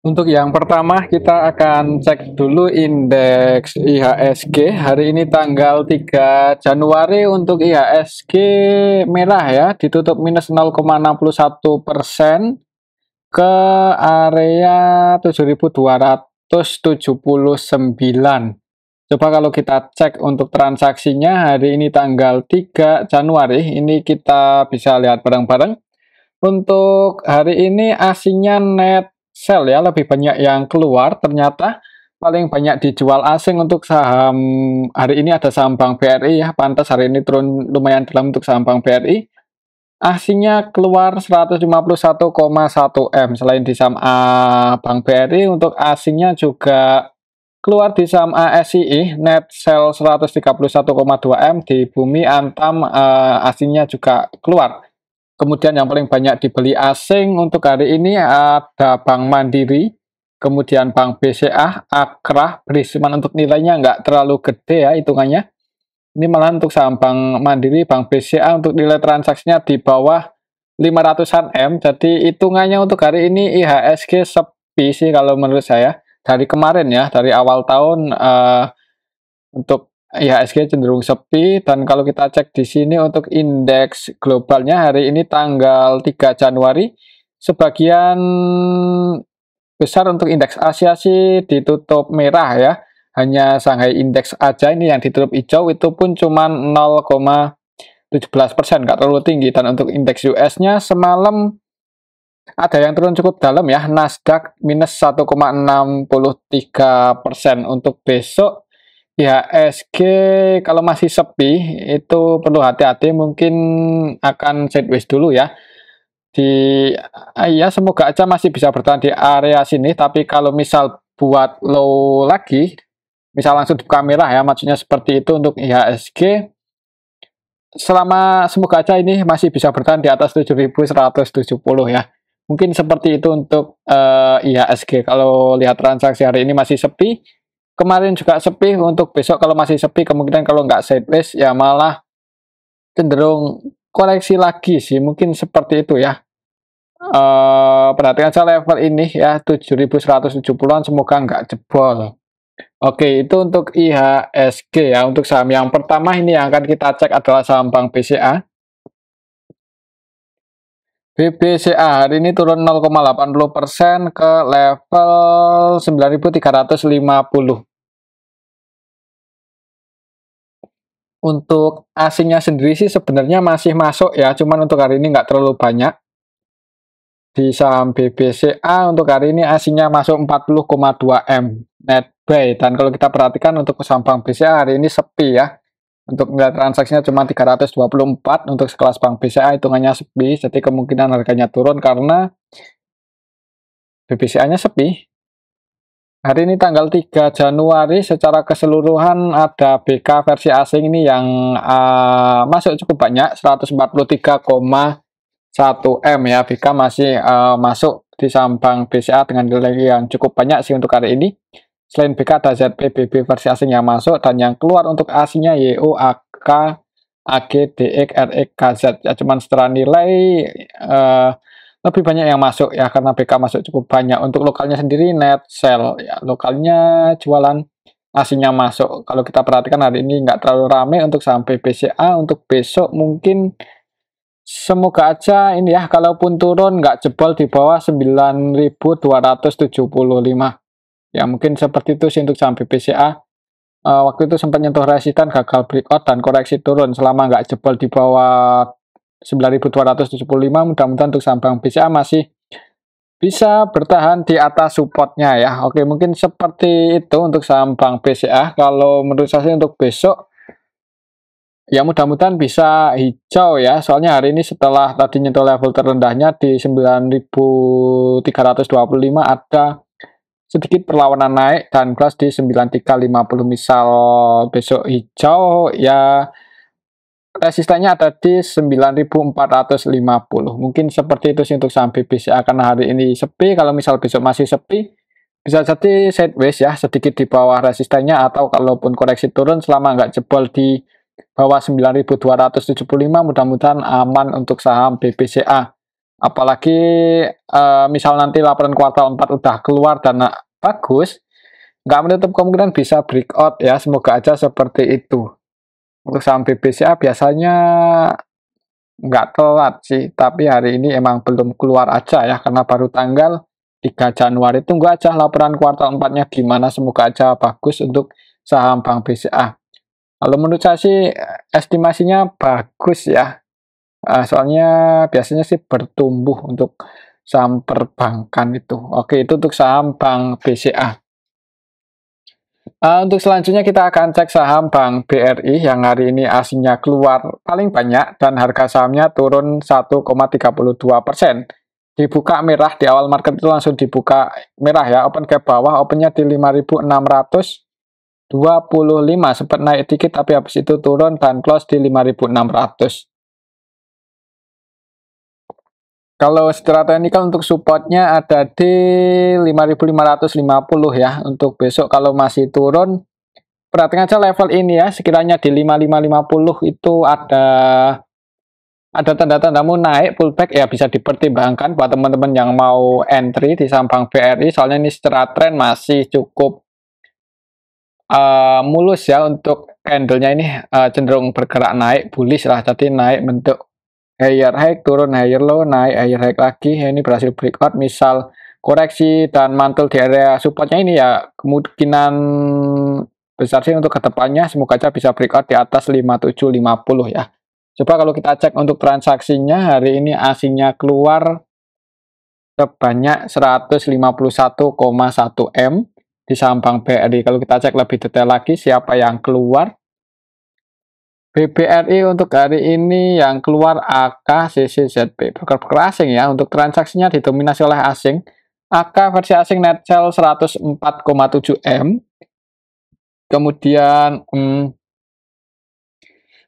Untuk yang pertama kita akan cek dulu indeks IHSG. Hari ini tanggal 3 Januari untuk IHSG merah ya, ditutup minus 0,61% ke area 7.279. Coba kalau kita cek untuk transaksinya hari ini tanggal 3 Januari, ini kita bisa lihat bareng-bareng. Untuk hari ini asingnya net sell ya, lebih banyak yang keluar, ternyata paling banyak dijual asing untuk saham hari ini ada saham Bank BRI ya, pantas hari ini turun lumayan dalam untuk saham Bank BRI. Asingnya keluar 151,1 M. Selain di saham Bank BRI, untuk asingnya juga keluar di saham ASII, net sell 131,2 M. Di Bumi Antam asingnya juga keluar. Kemudian yang paling banyak dibeli asing untuk hari ini ada Bank Mandiri, kemudian Bank BCA, Akrah, Brisman. Untuk nilainya nggak terlalu gede ya hitungannya. Ini malah untuk saham Bank Mandiri, Bank BCA untuk nilai transaksinya di bawah 500-an M. Jadi hitungannya untuk hari ini IHSG sepi sih kalau menurut saya. Dari kemarin ya, dari awal tahun untuk IHSG cenderung sepi. Dan kalau kita cek di sini untuk indeks globalnya hari ini tanggal 3 Januari, sebagian besar untuk indeks Asia sih ditutup merah ya. Hanya Shanghai Index aja ini yang ditutup hijau, itu pun cuma 0,17%, nggak terlalu tinggi. Dan untuk indeks US-nya semalam ada yang turun cukup dalam ya, Nasdaq minus 1,63%. Untuk besok IHSG kalau masih sepi itu perlu hati-hati, mungkin akan sideways dulu ya. Ya semoga aja masih bisa bertahan di area sini, tapi kalau misal buat low lagi, misal langsung dibuka merah ya, maksudnya seperti itu untuk IHSG. Semoga aja ini masih bisa bertahan di atas 7.170 ya. Mungkin seperti itu untuk IHSG. Kalau lihat transaksi hari ini masih sepi, kemarin juga sepi. Untuk besok kalau masih sepi, kemungkinan kalau nggak sideways ya malah cenderung koreksi lagi sih, mungkin seperti itu ya. Perhatikan saja level ini ya, 7.170-an, semoga nggak jebol. Oke, itu untuk IHSG ya. Untuk saham yang pertama ini yang akan kita cek adalah saham Bank BCA. BBCA hari ini turun 0,80% ke level 9.350. Untuk asingnya sendiri sih sebenarnya masih masuk ya, cuman untuk hari ini nggak terlalu banyak. Di saham BBCA untuk hari ini asingnya masuk 40,2 M net buy. Dan kalau kita perhatikan untuk saham Bank BCA hari ini sepi ya. Untuk nilai transaksinya cuma 324, untuk sekelas Bank BCA hitungannya sepi, jadi kemungkinan harganya turun karena BBCA-nya sepi. Hari ini tanggal 3 Januari secara keseluruhan ada BK versi asing ini yang masuk cukup banyak, 143,1 M ya. BK masih masuk di saham Bank BCA dengan nilai yang cukup banyak sih untuk hari ini. Selain BK ada ZPBB versi asing yang masuk, dan yang keluar untuk asingnya YO, AK, AG, DX, RX, KZ ya. Cuman secara nilai lebih banyak yang masuk ya, karena BK masuk cukup banyak. Untuk lokalnya sendiri net sell ya, lokalnya jualan, asingnya masuk. Kalau kita perhatikan hari ini nggak terlalu ramai untuk saham BBCA. Untuk besok mungkin semoga aja ini ya, kalaupun turun nggak jebol di bawah 9.275. Ya mungkin seperti itu sih untuk saham BBCA. Waktu itu sempat nyentuh resisten, gagal breakout dan koreksi turun. Selama nggak jebol di bawah 9.275, mudah-mudahan untuk saham Bank BCA masih bisa bertahan di atas supportnya ya. Oke, mungkin seperti itu untuk saham Bank BCA. Kalau menurut saya untuk besok ya mudah-mudahan bisa hijau ya. Soalnya hari ini setelah tadi nyentuh level terendahnya di 9.325 ada sedikit perlawanan naik dan kelas di 9350. Misal besok hijau ya, resistennya ada di 9450. Mungkin seperti itu sih untuk saham BBCA karena hari ini sepi. Kalau misal besok masih sepi, bisa jadi sideways ya, sedikit di bawah resistennya, atau kalaupun koreksi turun selama nggak jebol di bawah 9.275, mudah-mudahan aman untuk saham BBCA. Apalagi misal nanti laporan kuartal 4 udah keluar dan bagus, nggak menutup kemungkinan bisa breakout ya, semoga aja seperti itu. Untuk saham BBCA biasanya nggak telat sih, tapi hari ini emang belum keluar aja ya, karena baru tanggal 3 Januari. Tunggu aja laporan kuartal 4-nya gimana, semoga aja bagus untuk saham Bank BCA. Kalau menurut saya sih estimasinya bagus ya, soalnya biasanya sih bertumbuh untuk saham perbankan itu. Oke, itu untuk saham Bank BCA. Untuk selanjutnya kita akan cek saham Bank BRI yang hari ini aslinya keluar paling banyak dan harga sahamnya turun 1,32%. Dibuka merah di awal market itu langsung dibuka merah ya, open ke bawah, opennya di 5.625, sempat naik dikit tapi habis itu turun dan close di 5.600. Kalau secara teknikal untuk supportnya ada di 5.550 ya. Untuk besok kalau masih turun, perhatikan aja level ini ya, sekiranya di 5550 itu ada tanda-tanda mau naik pullback ya, bisa dipertimbangkan buat teman-teman yang mau entry di saham Bank BRI, soalnya ini secara tren masih cukup mulus ya. Untuk candlenya ini cenderung bergerak naik, bullish lah, jadi naik bentuk higher high, turun higher low, naik higher high lagi. Ini berhasil breakout, misal koreksi dan mantul di area supportnya ini ya, kemungkinan besar sih untuk kedepannya semoga aja bisa breakout di atas 5750 ya. Coba kalau kita cek untuk transaksinya, hari ini aslinya keluar sebanyak 151,1 M di saham Bank BRI. Kalau kita cek lebih detail lagi siapa yang keluar, BBRI untuk hari ini yang keluar AKCCZB, broker asing ya. Untuk transaksinya didominasi oleh asing. AK versi asing net sell 104,7 M. Kemudian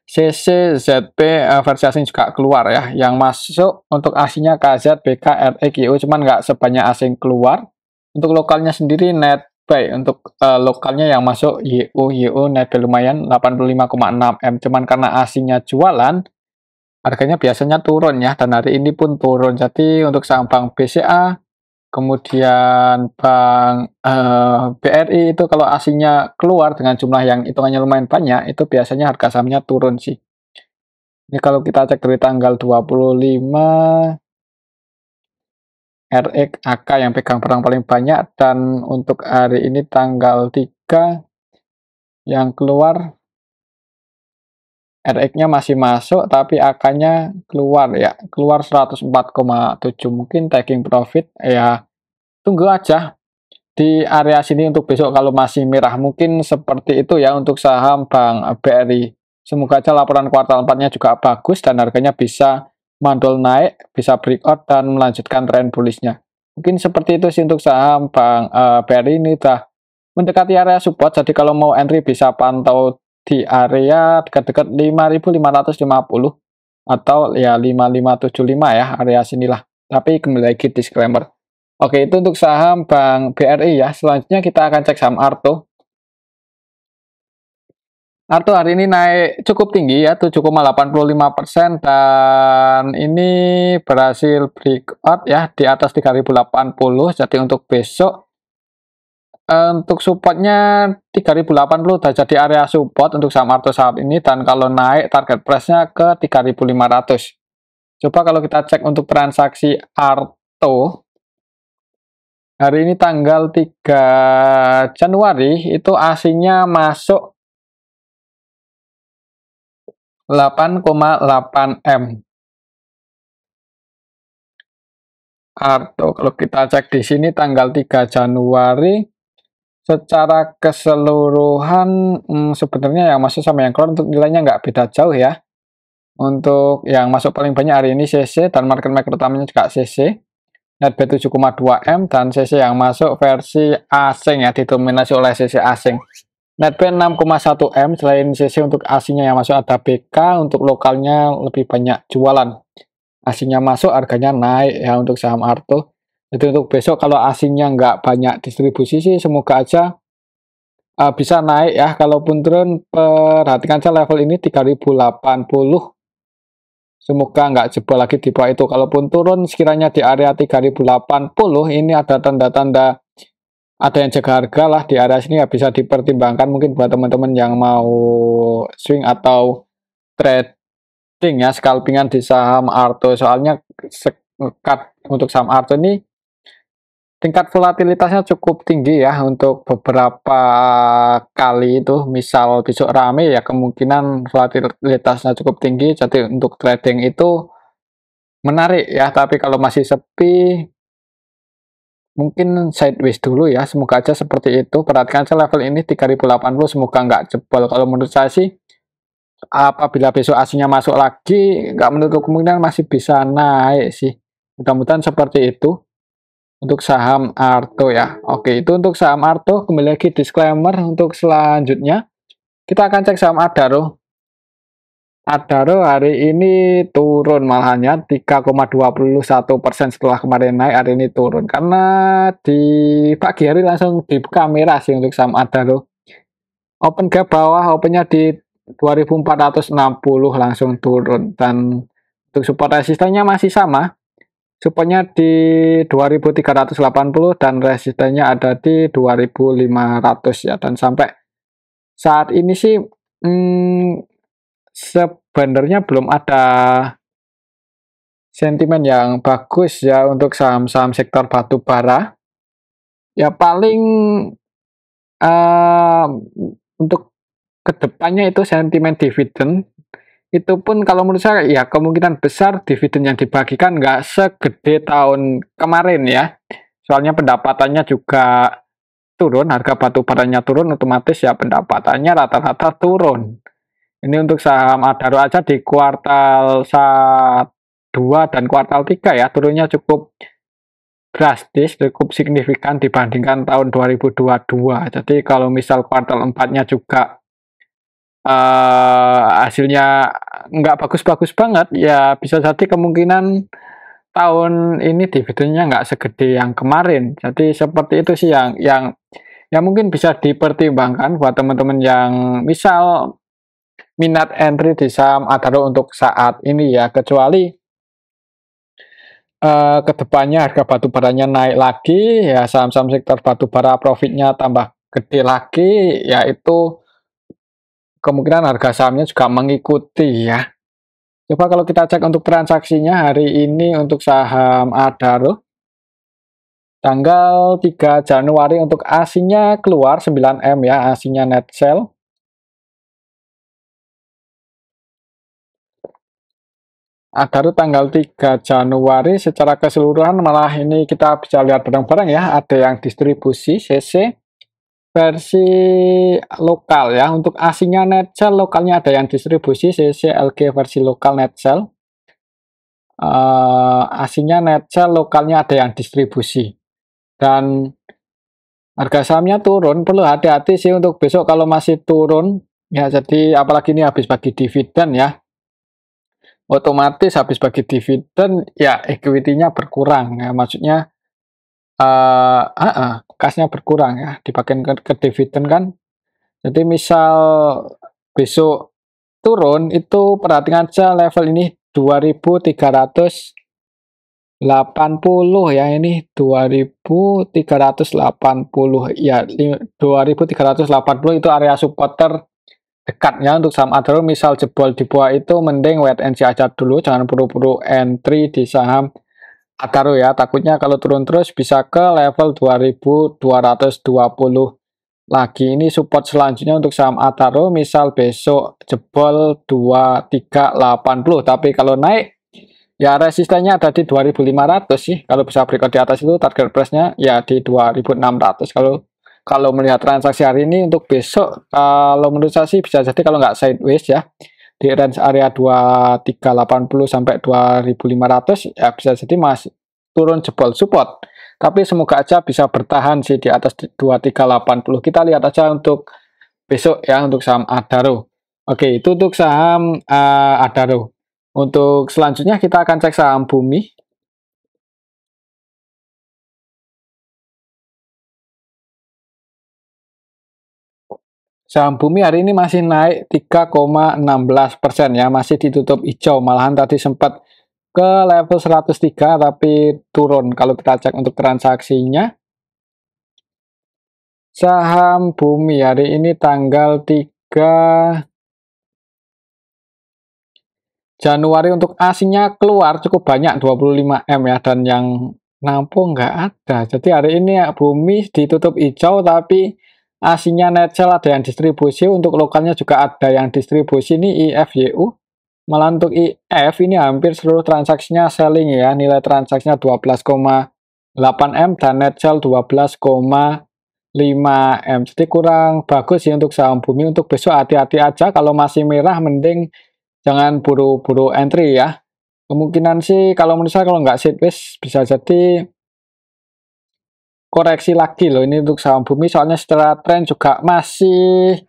CCZP versi asing juga keluar ya. Yang masuk untuk aslinya KZ, BK, RE, GU, cuman nggak sebanyak asing keluar. Untuk lokalnya sendiri net buy, untuk lokalnya yang masuk YU net buy lumayan 85,6 M. Cuman karena asingnya jualan, harganya biasanya turun ya, dan hari ini pun turun. Jadi untuk saham Bank BCA, kemudian Bank BRI itu kalau aslinya keluar dengan jumlah yang hitungannya lumayan banyak, itu biasanya harga sahamnya turun sih. Ini kalau kita cek dari tanggal 25, RX AK yang pegang barang paling banyak, dan untuk hari ini tanggal 3 yang keluar RX-nya masih masuk tapi AK-nya keluar ya, keluar 104,7. Mungkin taking profit ya, tunggu aja di area sini untuk besok kalau masih merah, mungkin seperti itu ya untuk saham Bank BRI. Semoga aja laporan kuartal 4-nya juga bagus dan harganya bisa mandul naik, bisa breakout dan melanjutkan tren bullish-nya. Mungkin seperti itu sih untuk saham Bank BRI. Ini udah mendekati area support, jadi kalau mau entry bisa pantau di area dekat-dekat 5.550 atau ya 5575 ya, area sinilah. Tapi kembali lagi disclaimer. Oke, itu untuk saham Bank BRI ya. Selanjutnya kita akan cek saham Arto. Arto hari ini naik cukup tinggi ya, 7,85%, dan ini berhasil breakout ya di atas 3080. Jadi untuk besok untuk supportnya 3080 udah jadi area support untuk saham Arto saat ini, dan kalau naik target price-nya ke 3500. Coba kalau kita cek untuk transaksi Arto hari ini tanggal 3 Januari itu aslinya masuk 8,8 M. Arto kalau kita cek di sini tanggal 3 Januari secara keseluruhan sebenarnya yang masuk sama yang keluar untuk nilainya nggak beda jauh ya. Untuk yang masuk paling banyak hari ini CC dan market maker utamanya juga CC. Net B 7,2 M dan CC yang masuk versi asing ya, didominasi oleh CC asing. Net B 6,1 M, selain CC untuk asingnya yang masuk ada BK, untuk lokalnya lebih banyak jualan. Asingnya masuk harganya naik ya untuk saham Arto. Jadi untuk besok kalau asingnya nggak banyak distribusi sih semoga aja bisa naik ya. Kalaupun turun perhatikan saja level ini 3080 Semoga nggak jebol lagi di bawah itu. Kalaupun turun sekiranya di area 3080, ini ada tanda-tanda ada yang jaga harga lah di area sini, ya bisa dipertimbangkan mungkin buat teman-teman yang mau swing atau trading ya, scalpingan di saham Arto. Soalnya sekat untuk saham Arto ini tingkat volatilitasnya cukup tinggi ya untuk beberapa kali itu. Misal besok rame ya kemungkinan volatilitasnya cukup tinggi. Jadi untuk trading itu menarik ya. Tapi kalau masih sepi mungkin sideways dulu ya. Semoga aja seperti itu. Perhatikan saya level ini 3080, semoga nggak jebol. Kalau menurut saya sih apabila besok aslinya masuk lagi nggak menutup kemungkinan masih bisa naik sih. Mudah-mudahan seperti itu untuk saham Arto ya. Oke, itu untuk saham Arto. Kembali lagi disclaimer untuk selanjutnya. Kita akan cek saham Adaro. Adaro hari ini turun malahannya 3,21% setelah kemarin naik, hari ini turun. Karena di pagi hari langsung dibuka merah sih untuk saham Adaro. Open gap bawah, opennya di 2460 langsung turun. Dan untuk support resistennya masih sama. Supportnya di 2380 dan resistennya ada di 2500 ya. Dan sampai saat ini sih sebenarnya belum ada sentimen yang bagus ya untuk saham-saham sektor batu bara. Ya paling untuk kedepannya itu sentimen dividen. Itu pun kalau menurut saya ya kemungkinan besar dividen yang dibagikan nggak segede tahun kemarin ya. Soalnya pendapatannya juga turun, harga batu baranya turun, otomatis ya pendapatannya rata-rata turun. Ini untuk saham Adaro aja di kuartal 2 dan kuartal 3 ya, turunnya cukup drastis, cukup signifikan dibandingkan tahun 2022. Jadi kalau misal kuartal 4-nya juga hasilnya nggak bagus-bagus banget, ya bisa jadi kemungkinan tahun ini dividennya nggak segede yang kemarin. Jadi seperti itu sih yang mungkin bisa dipertimbangkan buat teman-teman yang misal minat entry di saham Adaro untuk saat ini ya. Kecuali kedepannya harga batu baranya naik lagi, ya saham-saham sektor batu bara profitnya tambah gede lagi, yaitu kemungkinan harga sahamnya juga mengikuti ya. Coba kalau kita cek untuk transaksinya hari ini untuk saham Adaro, tanggal 3 Januari untuk ASINnya keluar 9M ya, ASINnya net sell. Adaro tanggal 3 Januari secara keseluruhan malah ini kita bisa lihat bareng-bareng ya, ada yang distribusi CC versi lokal ya. Untuk ASINnya net sell, lokalnya ada yang distribusi CC LG versi lokal net sell. ASINnya net sell, lokalnya ada yang distribusi. Dan harga sahamnya turun, perlu hati-hati sih untuk besok kalau masih turun. Ya, jadi apalagi ini habis bagi dividen ya. Otomatis habis bagi dividen ya equity-nya berkurang ya. Maksudnya kasnya berkurang ya, dipakai ke dividen kan. Jadi misal besok turun itu perhatikan aja level ini 2380 ya, ini 2380 ya, 2380 itu area support terdekatnya untuk saham Adaro. Misal jebol di bawah itu mending wait and see aja dulu, jangan buru-buru entry di saham Adaro ya, takutnya kalau turun terus bisa ke level 2220 lagi. Ini support selanjutnya untuk saham Adaro misal besok jebol 2380, tapi kalau naik ya resistennya ada di 2500 sih. Kalau bisa breakout di atas itu target price-nya ya di 2600. Kalau melihat transaksi hari ini untuk besok, kalau menurut saya sih bisa jadi kalau nggak sideways ya di range area 2380 sampai 2500 ya bisa jadi masih turun jebol support. Tapi semoga aja bisa bertahan sih di atas 2380. Kita lihat aja untuk besok ya untuk saham Adaro. Oke, itu untuk saham Adaro. Untuk selanjutnya kita akan cek saham Bumi. Saham Bumi hari ini masih naik 3,16% ya, masih ditutup hijau. Malahan tadi sempat ke level 103 tapi turun. Kalau kita cek untuk transaksinya, saham Bumi hari ini tanggal 3 Januari untuk asingnya keluar cukup banyak 25M ya, dan yang nampung nggak ada. Jadi hari ini ya, Bumi ditutup hijau tapi asingnya net sell ada yang distribusi, untuk lokalnya juga ada yang distribusi. Ini IFYU, malah untuk IF ini hampir seluruh transaksinya selling ya, nilai transaksinya 12,8M dan net sell 12,5M. Jadi kurang bagus sih untuk saham Bumi. Untuk besok hati-hati aja, kalau masih merah mending jangan buru-buru entry ya. Kemungkinan sih kalau menurut saya, kalau nggak sideways bisa jadi koreksi lagi loh ini untuk saham Bumi, soalnya setelah tren juga masih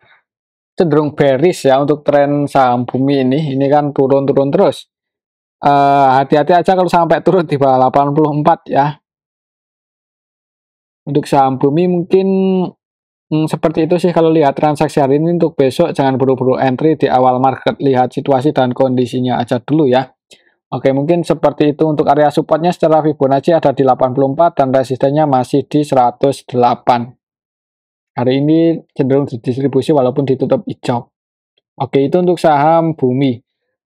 cenderung bearish ya untuk tren saham Bumi ini. Ini kan turun-turun terus. Hati-hati aja kalau sampai turun di bawah 84 ya. Untuk saham Bumi mungkin seperti itu sih kalau lihat transaksi hari ini. Untuk besok jangan buru-buru entry di awal market, lihat situasi dan kondisinya aja dulu ya. Oke, mungkin seperti itu. Untuk area supportnya secara Fibonacci ada di 84 dan resistennya masih di 108. Hari ini cenderung didistribusi walaupun ditutup hijau. Oke, itu untuk saham Bumi.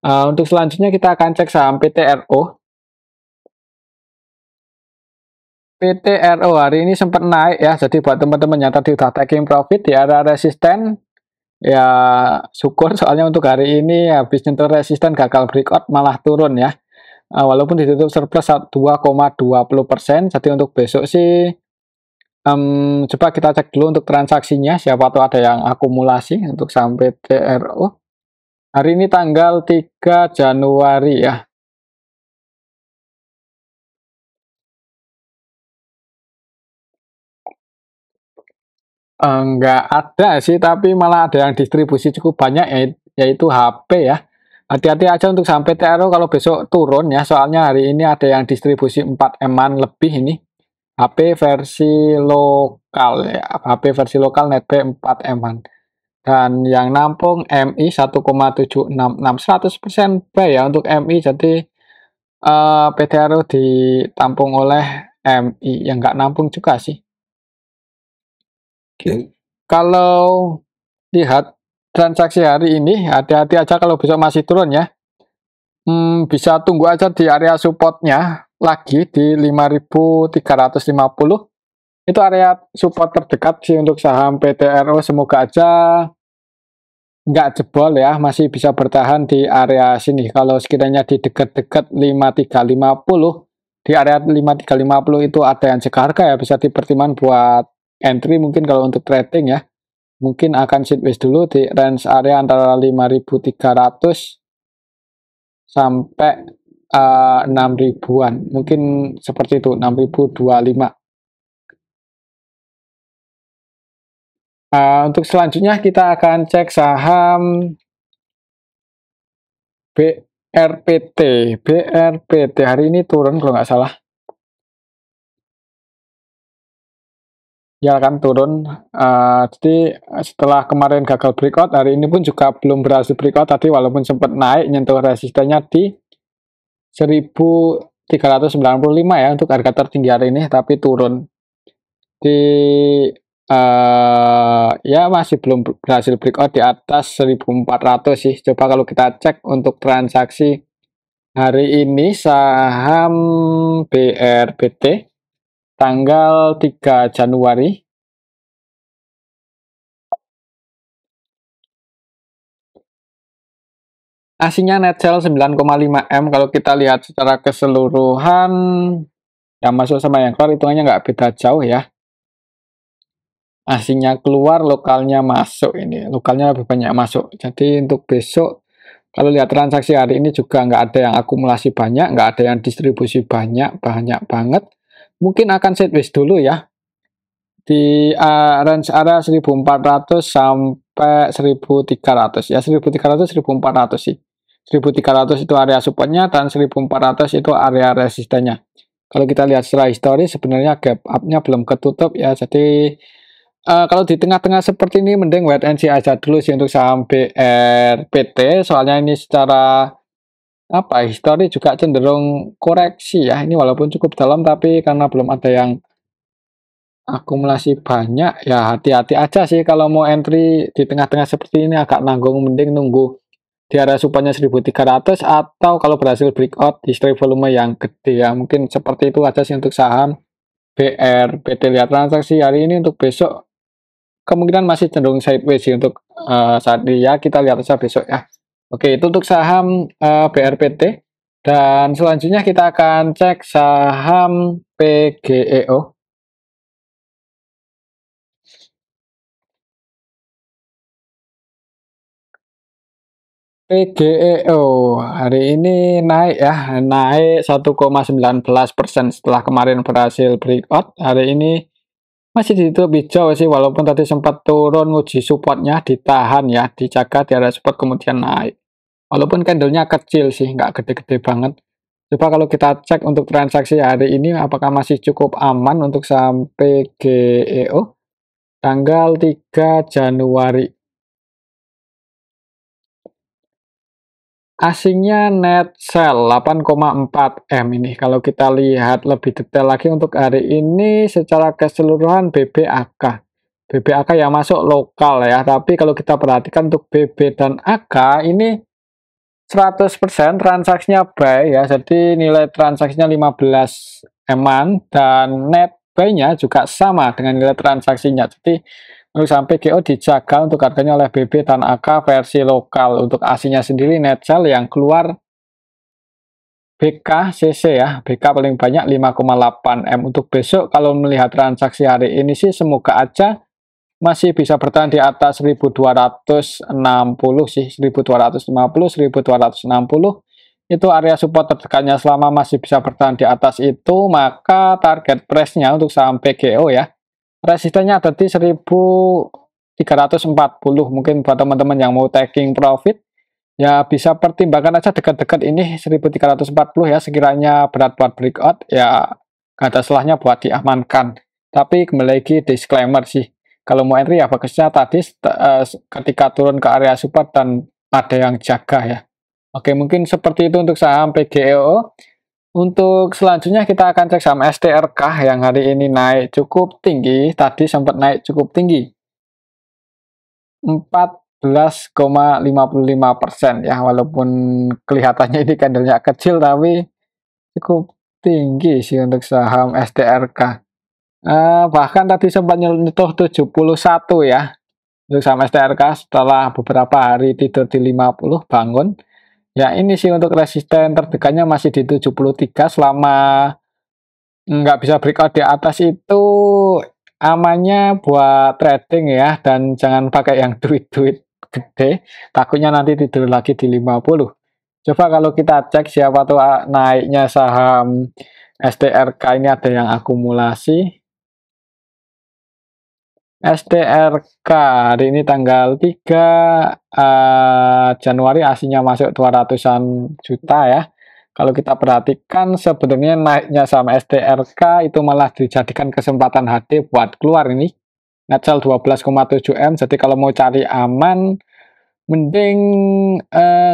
Untuk selanjutnya kita akan cek saham PTRO. PTRO hari ini sempat naik ya, jadi buat teman-teman yang tadi udah taking profit di area resisten, ya syukur, soalnya untuk hari ini habis nyentuh resisten gagal breakout malah turun ya. Walaupun ditutup surplus 2,20%, jadi untuk besok sih coba kita cek dulu untuk transaksinya, siapa tahu ada yang akumulasi untuk saham PTRO. Hari ini tanggal 3 Januari ya. Enggak ada sih, tapi malah ada yang distribusi cukup banyak, yaitu HP ya. Hati-hati aja untuk saham PTRO kalau besok turun ya, soalnya hari ini ada yang distribusi 4M-an lebih ini. HP versi lokal ya, HP versi lokal netbuy 4M-an. Dan yang nampung MI 1,766, 100% buy ya untuk MI, jadi PTRO ditampung oleh MI, yang nggak nampung juga sih. Kalau lihat transaksi hari ini, hati-hati aja kalau besok masih turun ya. Bisa tunggu aja di area supportnya lagi di 5.350. Itu area support terdekat sih untuk saham PTRO. Semoga aja nggak jebol ya, masih bisa bertahan di area sini. Kalau sekiranya di dekat-dekat 5.350, di area 5.350 itu ada yang seharga ya, bisa dipertimbangkan buat entry mungkin kalau untuk trading ya. Mungkin akan sideways dulu di range area antara 5.300 sampai 6.000-an. Mungkin seperti itu, 6.025. Untuk selanjutnya kita akan cek saham BRPT. BRPT hari ini turun kalau nggak salah. Ya kan turun. Jadi setelah kemarin gagal breakout, hari ini pun juga belum berhasil breakout tadi, walaupun sempat naik nyentuh resistennya di 1.395 ya untuk harga tertinggi hari ini, tapi turun di ya masih belum berhasil breakout di atas 1.400 sih. Coba kalau kita cek untuk transaksi hari ini saham BRPT tanggal 3 Januari. Asingnya net sell 9,5M. Kalau kita lihat secara keseluruhan, yang masuk sama yang keluar hitungannya nggak beda jauh ya. Asingnya keluar, lokalnya masuk, ini lokalnya lebih banyak masuk. Jadi untuk besok kalau lihat transaksi hari ini juga nggak ada yang akumulasi banyak, nggak ada yang distribusi banyak banget. Mungkin akan sideways dulu ya di range area 1.400 sampai 1.300 ya, 1.300 1.400 sih. 1.300 itu area supportnya dan 1.400 itu area resistennya. Kalau kita lihat secara historis sebenarnya gap up-nya belum ketutup ya, jadi Kalau di tengah-tengah seperti ini mending wait and see aja dulu sih untuk saham BRPT, soalnya ini secara apa, histori juga cenderung koreksi ya. Ini walaupun cukup dalam tapi karena belum ada yang akumulasi banyak, ya hati-hati aja sih kalau mau entry di tengah-tengah seperti ini agak nanggung, mending nunggu di area supportnya 1300 atau kalau berhasil breakout di strike volume yang gede ya. Mungkin seperti itu aja sih untuk saham BRPT. Lihat transaksi hari ini, untuk besok kemungkinan masih cenderung sideways sih untuk saat ini ya. Kita lihat aja besok ya. Oke, itu untuk saham BRPT. Dan selanjutnya kita akan cek saham PGEO. PGEO hari ini naik ya, naik 1,19% setelah kemarin berhasil breakout. Hari ini masih ditutup hijau sih, walaupun tadi sempat turun uji supportnya, ditahan ya, dijaga di area support kemudian naik. Walaupun candlenya kecil sih, nggak gede-gede banget. Coba kalau kita cek untuk transaksi hari ini, apakah masih cukup aman untuk saham PGEO tanggal 3 Januari. Asingnya net sell 8,4 M ini. Kalau kita lihat lebih detail lagi untuk hari ini secara keseluruhan BBAK. BBAK yang masuk lokal ya, tapi kalau kita perhatikan untuk BB dan AK ini 100% transaksinya buy ya. Jadi nilai transaksinya 15 M-an dan net buy-nya juga sama dengan nilai transaksinya. Jadi untuk sampai GO dijaga untuk harganya oleh BB dan AK versi lokal. Untuk AC-nya sendiri net sell yang keluar BKCC ya. BK paling banyak 5,8 M. Untuk besok kalau melihat transaksi hari ini sih semoga aja masih bisa bertahan di atas 1260 sih. 1250, 1260 itu area support terdekatnya. Selama masih bisa bertahan di atas itu, maka target price-nya untuk saham PGO ya, resistennya ada di 1340. Mungkin buat teman-teman yang mau taking profit ya bisa pertimbangkan aja dekat-dekat ini 1340 ya. Sekiranya berat buat breakout ya gak ada salahnya buat diamankan. Tapi kembali lagi disclaimer sih, kalau mau entry ya bagusnya tadi ketika turun ke area support dan ada yang jaga ya. Oke, mungkin seperti itu untuk saham PGEO. Untuk selanjutnya kita akan cek saham STRK yang hari ini naik cukup tinggi. Tadi sempat naik cukup tinggi 14,55% ya, walaupun kelihatannya ini candlenya kecil tapi cukup tinggi sih untuk saham STRK. Bahkan tadi sempat nyentuh 71 ya untuk saham STRK setelah beberapa hari tidur di 50 bangun. Ya ini sih untuk resisten terdekatnya masih di 73. Selama nggak bisa breakout di atas itu amannya buat trading ya, dan jangan pakai yang duit-duit gede, takutnya nanti tidur lagi di 50. Coba kalau kita cek siapa tuh naiknya saham STRK ini, ada yang akumulasi. STRK hari ini tanggal 3 Januari aslinya masuk 200-an juta ya. Kalau kita perhatikan sebenarnya naiknya saham STRK itu malah dijadikan kesempatan HD buat keluar ini. Net sell 12,7 M. Jadi kalau mau cari aman mending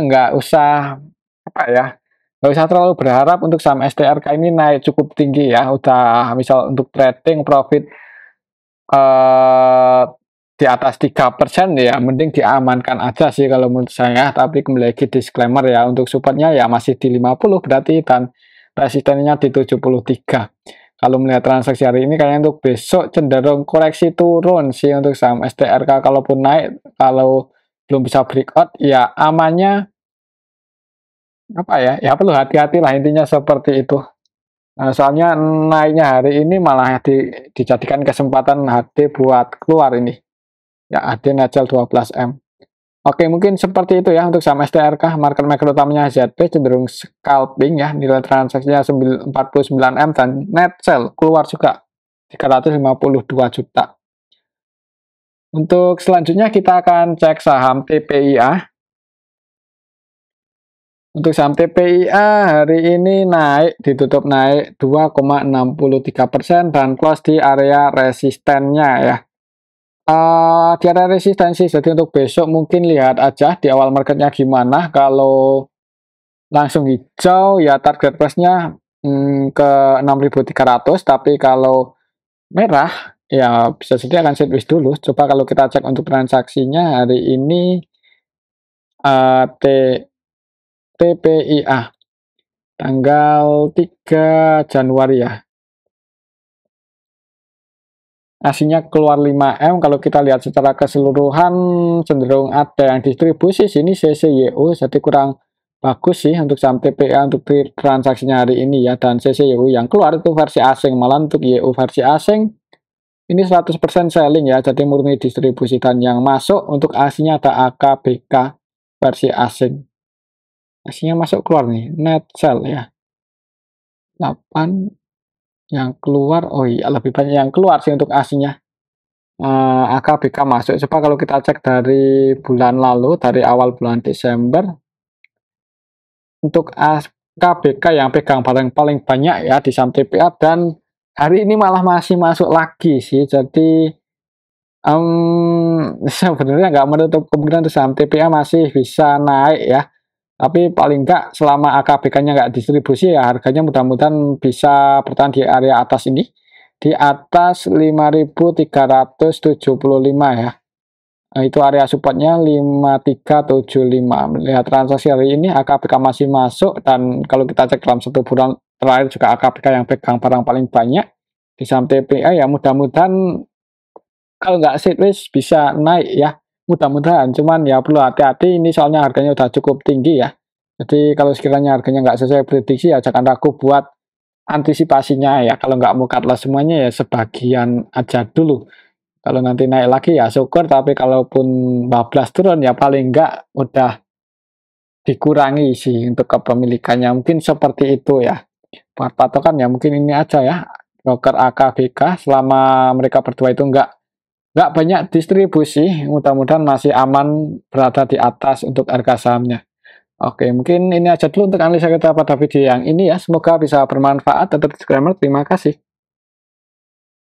nggak usah apa ya, nggak usah terlalu berharap untuk saham STRK ini naik cukup tinggi ya. Udah misal untuk trading profit eh di atas 3% ya mending diamankan aja sih kalau menurut saya. Tapi kembali lagi disclaimer ya, untuk supportnya ya masih di 50 berarti, dan resistennya di 73. Kalau melihat transaksi hari ini kayaknya untuk besok cenderung koreksi turun sih untuk saham STRK. Kalaupun naik, kalau belum bisa breakout ya amannya apa ya, ya perlu hati-hati lah intinya seperti itu. Soalnya naiknya hari ini malah dijadikan kesempatan HD buat keluar ini. Ya, ada Najal 12 M. Oke, mungkin seperti itu ya untuk saham STRK. Market maker utamanya ZP cenderung scalping ya. Nilai transaksinya 49 M dan net sell keluar juga 352 juta. Untuk selanjutnya kita akan cek saham TPIA. Untuk saham TPIA hari ini naik, ditutup naik 2,63% dan close di area resistennya ya. Di area resistensi, jadi untuk besok mungkin lihat aja di awal marketnya gimana. Kalau langsung hijau ya target price-nya ke 6.300, tapi kalau merah ya bisa jadi akan sideways dulu. Coba kalau kita cek untuk transaksinya hari ini, uh, T TPIA tanggal 3 Januari ya. Aslinya keluar 5M, kalau kita lihat secara keseluruhan cenderung ada yang distribusi sini CCYU, jadi kurang bagus sih untuk saham TPA untuk transaksinya hari ini ya. Dan CCYU yang keluar itu versi asing, malah untuk YU versi asing ini 100% selling ya, jadi murni distribusi. Dan yang masuk untuk aslinya ada AKBK versi asing, aslinya masuk keluar nih net sell ya 8 yang keluar. Oh iya, lebih banyak yang keluar sih untuk aslinya. AKBK masuk. Coba kalau kita cek dari bulan lalu, dari awal bulan Desember, untuk AKBK yang pegang paling banyak ya di saham TPA, dan hari ini malah masih masuk lagi sih. Jadi sebenarnya nggak menutup kemungkinan saham TPA masih bisa naik ya. Tapi paling nggak selama AKBK-nya nggak distribusi ya harganya mudah-mudahan bisa bertahan di area atas ini. Di atas 5.375 ya. Nah, itu area supportnya 5375. Melihat transaksi hari ini AKBK masih masuk, dan kalau kita cek dalam 1 bulan terakhir juga AKBK yang pegang barang paling banyak di saham TPA ya. Mudah-mudahan kalau nggak sideways bisa naik ya, mudah-mudahan. Cuman ya perlu hati-hati ini soalnya harganya udah cukup tinggi ya. Jadi kalau sekiranya harganya nggak sesuai prediksi ya jangan ragu buat antisipasinya ya. Kalau nggak mau cut loss semuanya ya sebagian aja dulu. Kalau nanti naik lagi ya syukur, tapi kalaupun bablas turun ya paling nggak udah dikurangi sih untuk kepemilikannya. Mungkin seperti itu ya. Buat patokan ya mungkin ini aja ya. Broker AKBK selama mereka berdua itu nggak banyak distribusi, mudah-mudahan masih aman berada di atas untuk harga sahamnya. Oke, mungkin ini aja dulu untuk analisa kita pada video yang ini ya. Semoga bisa bermanfaat. Tetap disclaimer, terima kasih.